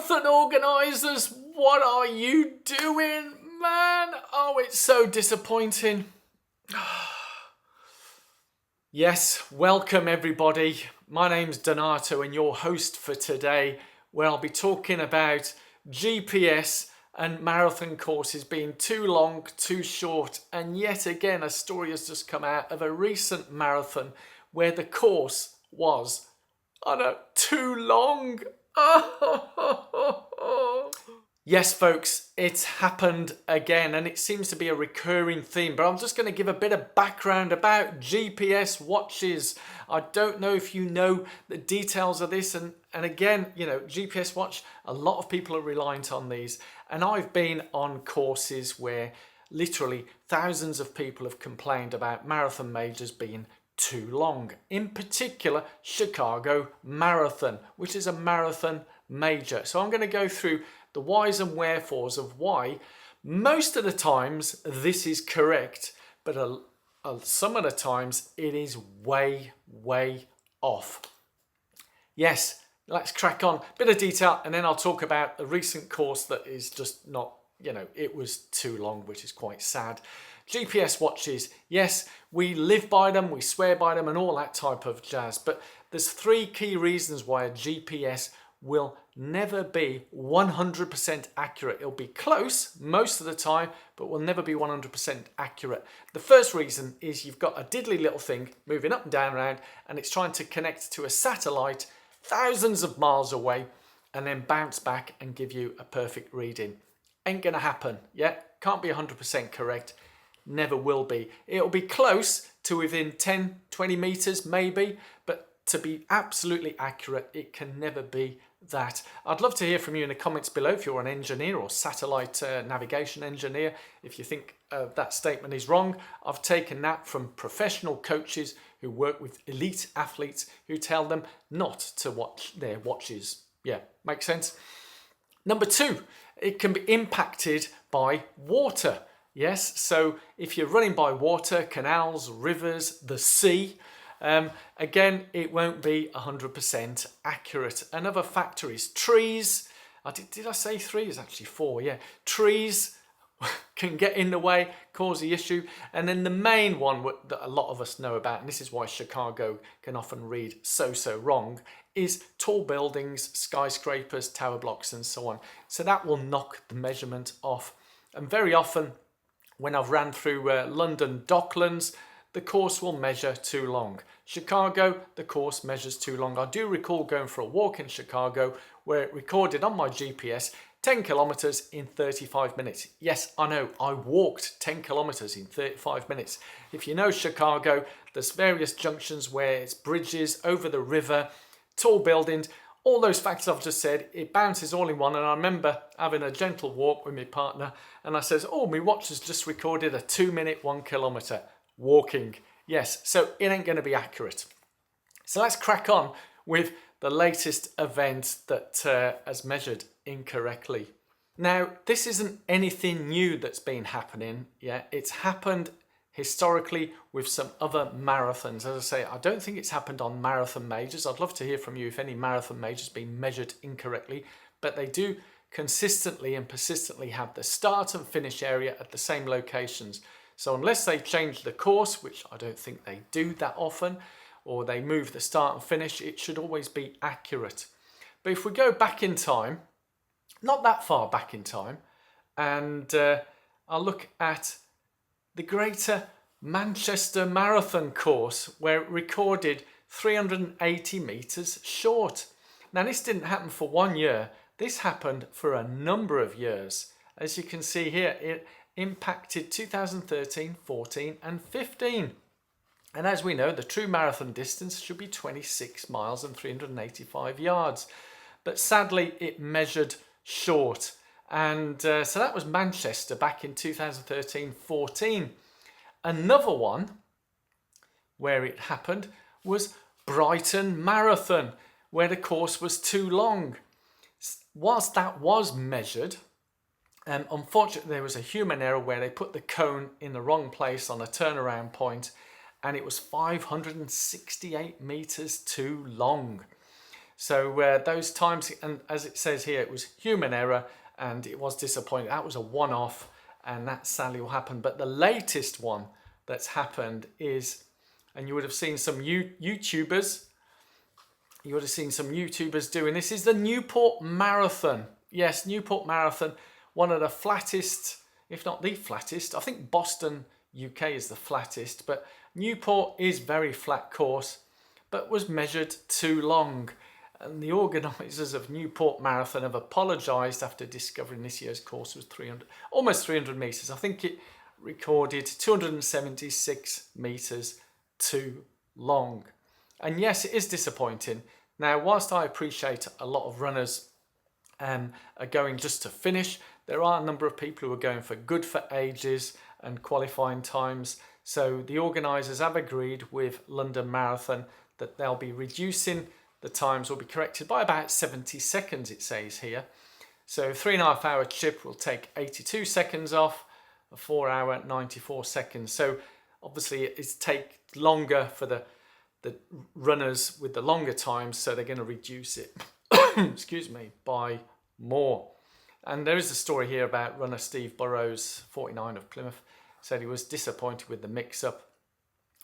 Marathon organisers, what are you doing, man? Oh, it's so disappointing. Yes, welcome everybody. My name's Donato and your host for today, where I'll be talking about GPS and marathon courses being too long, too short, and yet again a story has just come out of a recent marathon where the course was, too long. Yes, folks, it's happened again, and it seems to be a recurring theme, but I'm just going to give a bit of background about GPS watches. I don't know if you know the details of this, and again, GPS watch, a lot of people are reliant on these, and I've been on courses where literally thousands of people have complained about marathon majors being too long. In particular, Chicago Marathon, which is a marathon major. So I'm going to go through the whys and wherefores of why most of the times this is correct, but some of the times it is way off. Yes, let's crack on. Bit of detail, and then I'll talk about a recent course that is just not, it was too long, which is quite sad. GPS watches, yes, we live by them, we swear by them and all that type of jazz, but there's three key reasons why a GPS will never be 100% accurate. It'll be close most of the time, but will never be 100% accurate. The first reason is you've got a diddly little thing moving up and down around, and it's trying to connect to a satellite thousands of miles away and then bounce back and give you a perfect reading. Ain't gonna happen, yeah? Can't be 100% correct. Never will be. It'll be close to within 10, 20 meters maybe, but to be absolutely accurate, it can never be that. I'd love to hear from you in the comments below if you're an engineer or satellite navigation engineer. If you think that statement is wrong, I've taken that from professional coaches who work with elite athletes who tell them not to watch their watches. Yeah, makes sense. Number two, it can be impacted by water. Yes, so if you're running by water, canals, rivers, the sea, again, it won't be 100% accurate. Another factor is trees. Did I say three? It's actually four, yeah. Trees can get in the way, cause the issue. And then the main one that a lot of us know about, and this is why Chicago can often read so wrong, is tall buildings, skyscrapers, tower blocks, and so on. So that will knock the measurement off. And very often, when I've ran through London Docklands, the course will measure too long. Chicago, the course measures too long. I do recall going for a walk in Chicago where it recorded on my GPS 10 kilometers in 35 minutes. Yes, I know, I walked 10 kilometers in 35 minutes. If you know Chicago, there's various junctions where it's bridges over the river, tall buildings, all those factors I've just said, it bounces all in one. And I remember having a gentle walk with my partner and I says, oh, my watch has just recorded a 2-minute 1 kilometer walking. Yes, so it ain't going to be accurate. So let's crack on with the latest event that has measured incorrectly. Now, this isn't anything new that's been happening. Yeah, it's happened historically with some other marathons. As I say, I don't think it's happened on marathon majors. I'd love to hear from you if any marathon majors been measured incorrectly, but they do consistently and persistently have the start and finish area at the same locations. So unless they change the course, which I don't think they do that often, or they move the start and finish, it should always be accurate. But if we go back in time, not that far back in time, and I'll look at the Greater Manchester Marathon course where it recorded 380 metres short. Now this didn't happen for 1 year, this happened for a number of years. As you can see here, it impacted 2013, 14 and 15. And as we know, the true marathon distance should be 26 miles and 385 yards. But sadly, it measured short. And so that was Manchester back in 2013-14. Another one where it happened was Brighton Marathon, where the course was too long. Whilst that was measured, unfortunately there was a human error where they put the cone in the wrong place on a turnaround point, and it was 568 meters too long. So those times, and as it says here, it was human error and it was disappointing. That was a one-off and that sadly will happen. But the latest one that's happened is, and you would have seen some YouTubers, doing this, is the Newport Marathon. Yes, Newport Marathon, one of the flattest, if not the flattest. I think Boston, UK is the flattest, but Newport is very flat course, but was measured too long. And the organisers of Newport Marathon have apologised after discovering this year's course was almost 300 metres. I think it recorded 276 metres too long. And yes, it is disappointing. Now, whilst I appreciate a lot of runners are going just to finish, there are a number of people who are going for good for ages and qualifying times. So the organisers have agreed with London Marathon that they'll be reducing the times, will be corrected by about 70 seconds, it says here. So 3.5 hour chip will take 82 seconds off, a 4 hour 94 seconds. So obviously it's take longer for the runners with the longer times, so they're going to reduce it excuse me, by more. And there is a story here about runner Steve Burrows, 49 of Plymouth, said he was disappointed with the mix-up.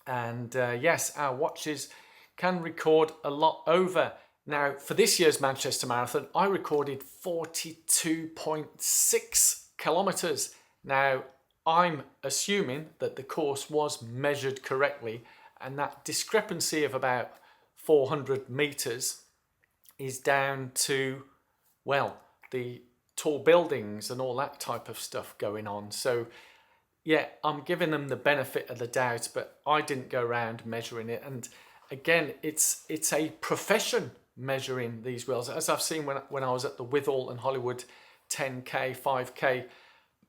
And yes, our watches can record a lot over. Now, for this year's Manchester Marathon, I recorded 42.6 kilometres. Now, I'm assuming that the course was measured correctly, and that discrepancy of about 400 metres is down to, well, the tall buildings and all that type of stuff going on. So yeah, I'm giving them the benefit of the doubt, but I didn't go around measuring it. And again, it's a profession measuring these wells. As I've seen when I was at the Withall and Hollywood 10K, 5K,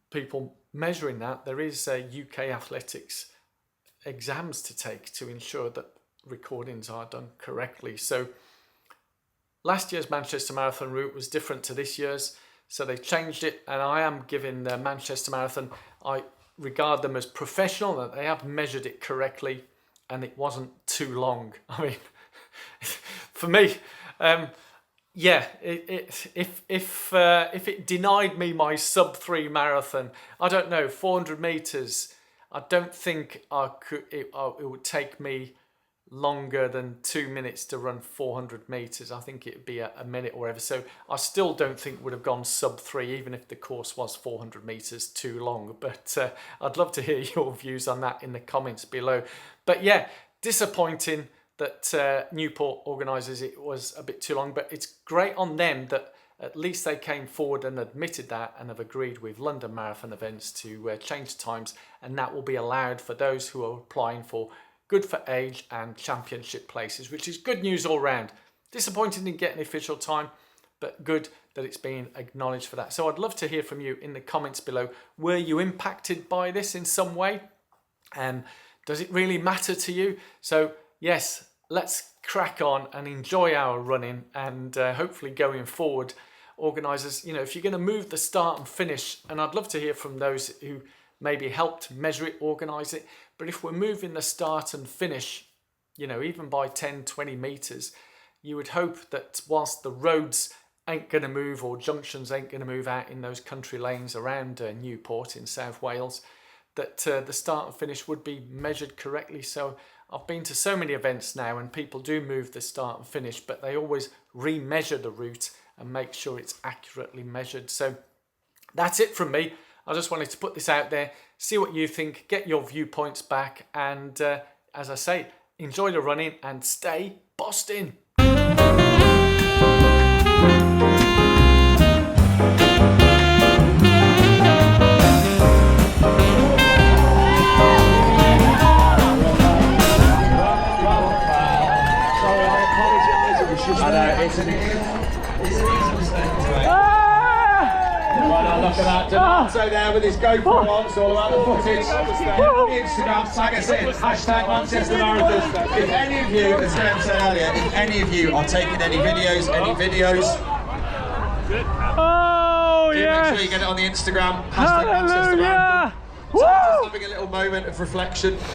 people measuring that. There is UK athletics exams to take to ensure that recordings are done correctly. So last year's Manchester Marathon route was different to this year's, so they've changed it, and I am giving the Manchester Marathon, I regard them as professional, that they have measured it correctly and it wasn't too long. I mean, for me, yeah, if it denied me my sub-3 marathon, I don't know, 400 metres, I don't think it would take me longer than 2 minutes to run 400 metres. I think it'd be a minute or whatever. So I still don't think it would have gone sub-3, even if the course was 400 metres too long. But I'd love to hear your views on that in the comments below. But yeah, disappointing that Newport organisers it was a bit too long, but it's great on them that at least they came forward and admitted that and have agreed with London Marathon events to change times, and that will be allowed for those who are applying for good for age and championship places, which is good news all round. Disappointing in getting the official time, but good that it's being acknowledged for that. So I'd love to hear from you in the comments below. Were you impacted by this in some way? Does it really matter to you? So yes, let's crack on and enjoy our running, and hopefully going forward, organisers, you know, if you're going to move the start and finish, and I'd love to hear from those who maybe helped measure it, organise it, but if we're moving the start and finish, you know, even by 10, 20 metres, you would hope that whilst the roads ain't going to move or junctions ain't going to move out in those country lanes around Newport in South Wales, that the start and finish would be measured correctly. So I've been to so many events now and people do move the start and finish, but they always re-measure the route and make sure it's accurately measured. So that's it from me. I just wanted to put this out there, see what you think, get your viewpoints back, and as I say, enjoy the running and stay Boston. Look at that, Donato there with his GoPro on, it's all about the footage. On the Instagram, tag us in, hashtag Manchester Marathon. If any of you, as Graham said earlier, if any of you are taking any videos, oh yeah, make sure you get it on the Instagram, hashtag Manchester Marathon. So just having a little moment of reflection.